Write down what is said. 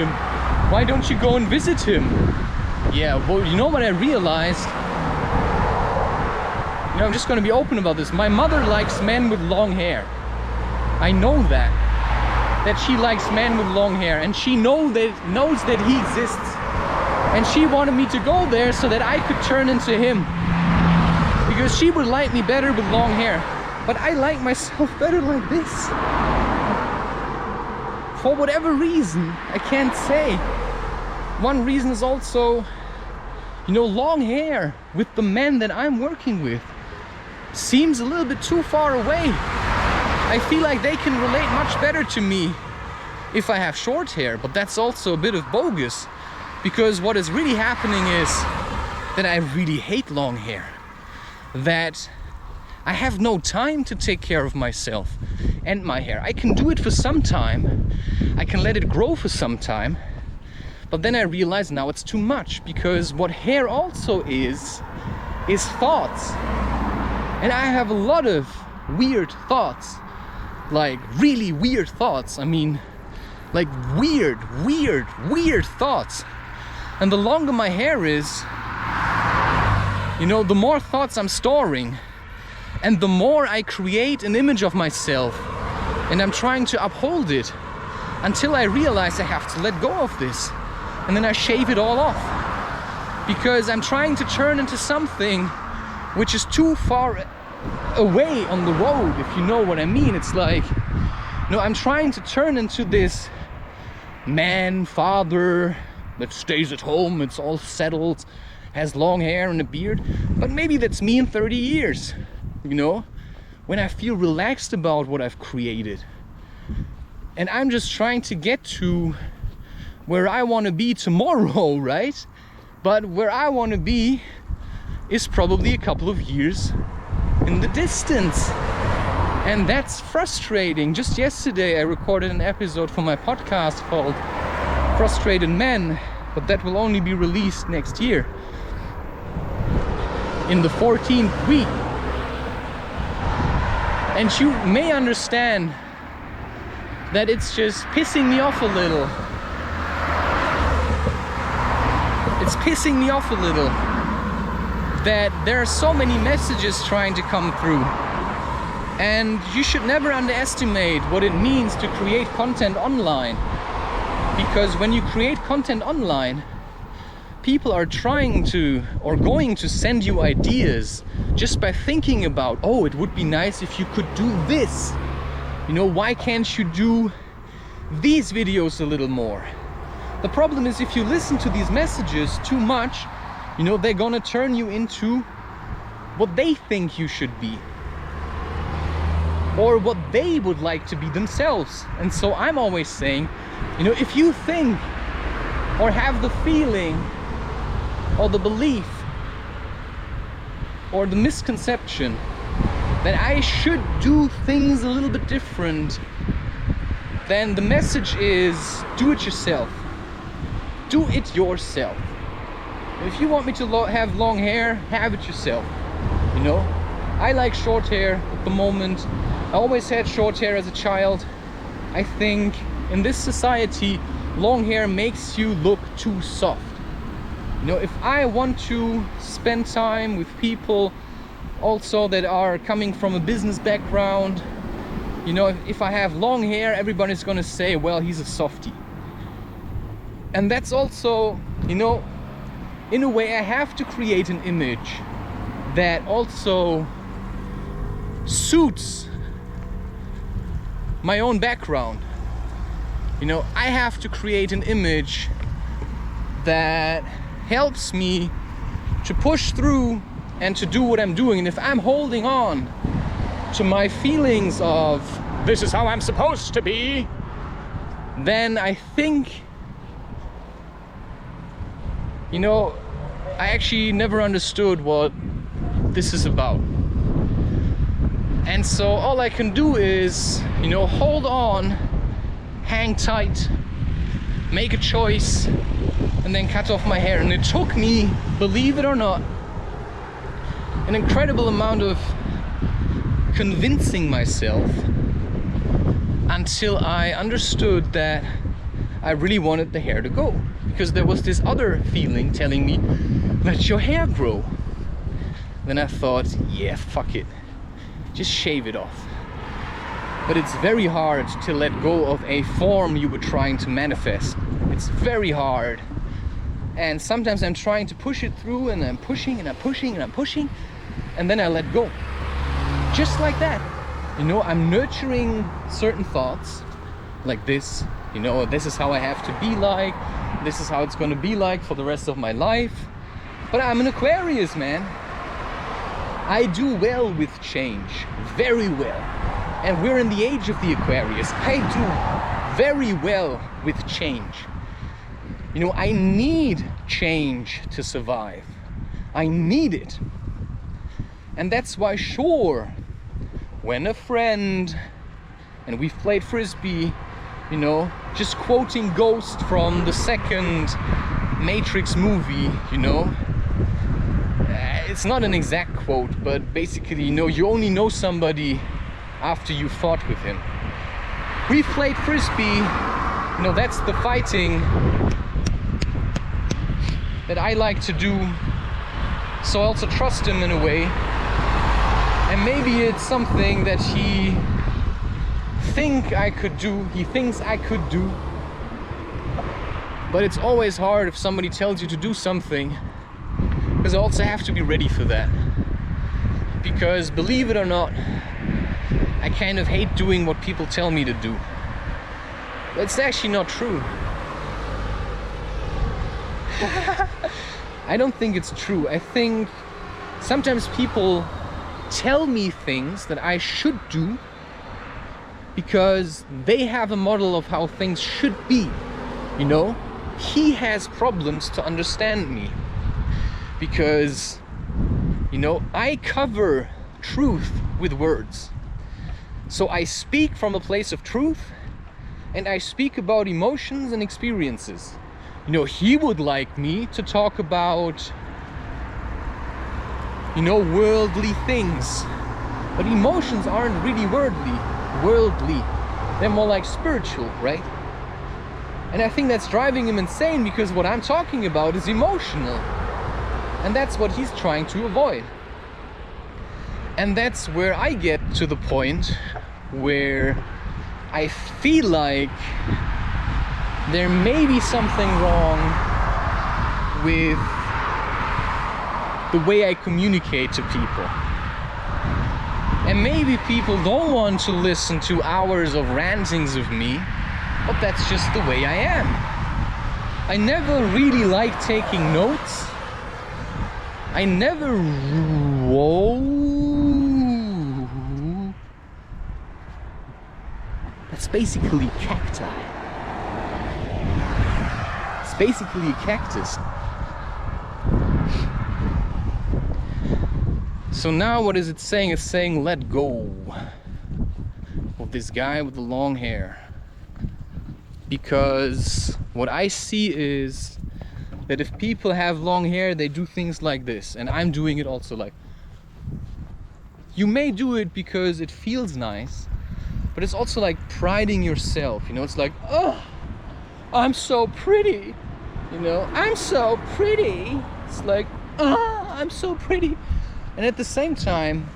him? Why don't you go and visit him? Yeah, well, you know what I realized? You know, I'm just gonna be open about this. My mother likes men with long hair. I know that she likes men with long hair, and she knows that he exists. And she wanted me to go there so that I could turn into him. Because she would like me better with long hair. But I like myself better like this. For whatever reason, I can't say. One reason is also, you know, long hair with the men that I'm working with seems a little bit too far away. I feel like they can relate much better to me if I have short hair, but that's also a bit of bogus, because what is really happening is that I really hate long hair, that I have no time to take care of myself and my hair. I can do it for some time, I can let it grow for some time, but then I realize now it's too much, because what hair also is thoughts. And I have a lot of weird thoughts, like really weird thoughts. I mean, like weird thoughts. And the longer my hair is, you know, the more thoughts I'm storing, and the more I create an image of myself, and I'm trying to uphold it until I realize I have to let go of this, and then I shave it all off, because I'm trying to turn into something which is too far away on the road, if you know what I mean. It's like, you know, I'm trying to turn into this man, father that stays at home, it's all settled, has long hair and a beard. But maybe that's me in 30 years, you know, when I feel relaxed about what I've created. And I'm just trying to get to where I want to be tomorrow, right? But where I want to be is probably a couple of years in the distance. And that's frustrating. Just yesterday I recorded an episode for my podcast called Frustrated Men, but that will only be released next year, in the 14th week. And you may understand that it's just pissing me off a little. It's pissing me off a little that there are so many messages trying to come through. And you should never underestimate what it means to create content online. Because when you create content online, people are trying to, or going to send you ideas just by thinking about, oh, it would be nice if you could do this. You know, why can't you do these videos a little more? The problem is, if you listen to these messages too much, you know, they're gonna turn you into what they think you should be, or what they would like to be themselves. And so I'm always saying, you know, if you think or have the feeling or the belief or the misconception that I should do things a little bit different, then the message is, do it yourself. Do it yourself. If you want me to have long hair, have it yourself. You know, I like short hair at the moment. I always had short hair as a child. I think in this society, long hair makes you look too soft. You know, if I want to spend time with people also that are coming from a business background, you know, if I have long hair, everybody's gonna say, well, he's a softie. And that's also, you know, in a way I have to create an image that also suits my own background. You know, I have to create an image that helps me to push through and to do what I'm doing. And if I'm holding on to my feelings of this is how I'm supposed to be, then I think, you know, I actually never understood what this is about. And so all I can do is, you know, hold on, hang tight, make a choice, and then cut off my hair. And it took me, believe it or not, an incredible amount of convincing myself until I understood that I really wanted the hair to go, because there was this other feeling telling me, let your hair grow. Then I thought, yeah, fuck it, just shave it off. But it's very hard to let go of a form you were trying to manifest. It's very hard. And sometimes I'm trying to push it through, and I'm pushing and I'm pushing and I'm pushing, and then I let go. Just like that. You know, I'm nurturing certain thoughts like this. You know, this is how I have to be like. This is how it's gonna be like for the rest of my life. But I'm an Aquarius, man. I do well with change, very well. And we're in the age of the Aquarius. I do very well with change. You know, I need change to survive. I need it. And that's why, sure, when a friend, and we've played Frisbee, you know, just quoting Ghost from the second Matrix movie, you know, it's not an exact quote, but basically, you know, you only know somebody after you fought with him. We've played Frisbee, you know, that's the fighting that I like to do, so I also trust him in a way. And maybe it's something that he thinks I could do. But it's always hard if somebody tells you to do something, because I also have to be ready for that. Because believe it or not, I kind of hate doing what people tell me to do. But it's actually not true. I don't think it's true. I think sometimes people tell me things that I should do because they have a model of how things should be. You know, he has problems to understand me because, you know, I cover truth with words. So I speak from a place of truth, and I speak about emotions and experiences. You know, he would like me to talk about, you know, worldly things. But emotions aren't really worldly. They're more like spiritual, right? And I think that's driving him insane, because what I'm talking about is emotional. And that's what he's trying to avoid. And that's where I get to the point where I feel like there may be something wrong with the way I communicate to people. And maybe people don't want to listen to hours of rantings of me, but that's just the way I am. I never really like taking notes. I never... Whoa. That's basically cacti. It's basically a cactus. So now what is it saying? It's saying let go of this guy with the long hair. Because what I see is that if people have long hair, they do things like this. And I'm doing it also like... You may do it because it feels nice, but it's also like priding yourself, you know? It's like, oh, I'm so pretty, you know? I'm so pretty. It's like, oh, I'm so pretty. And at the same time,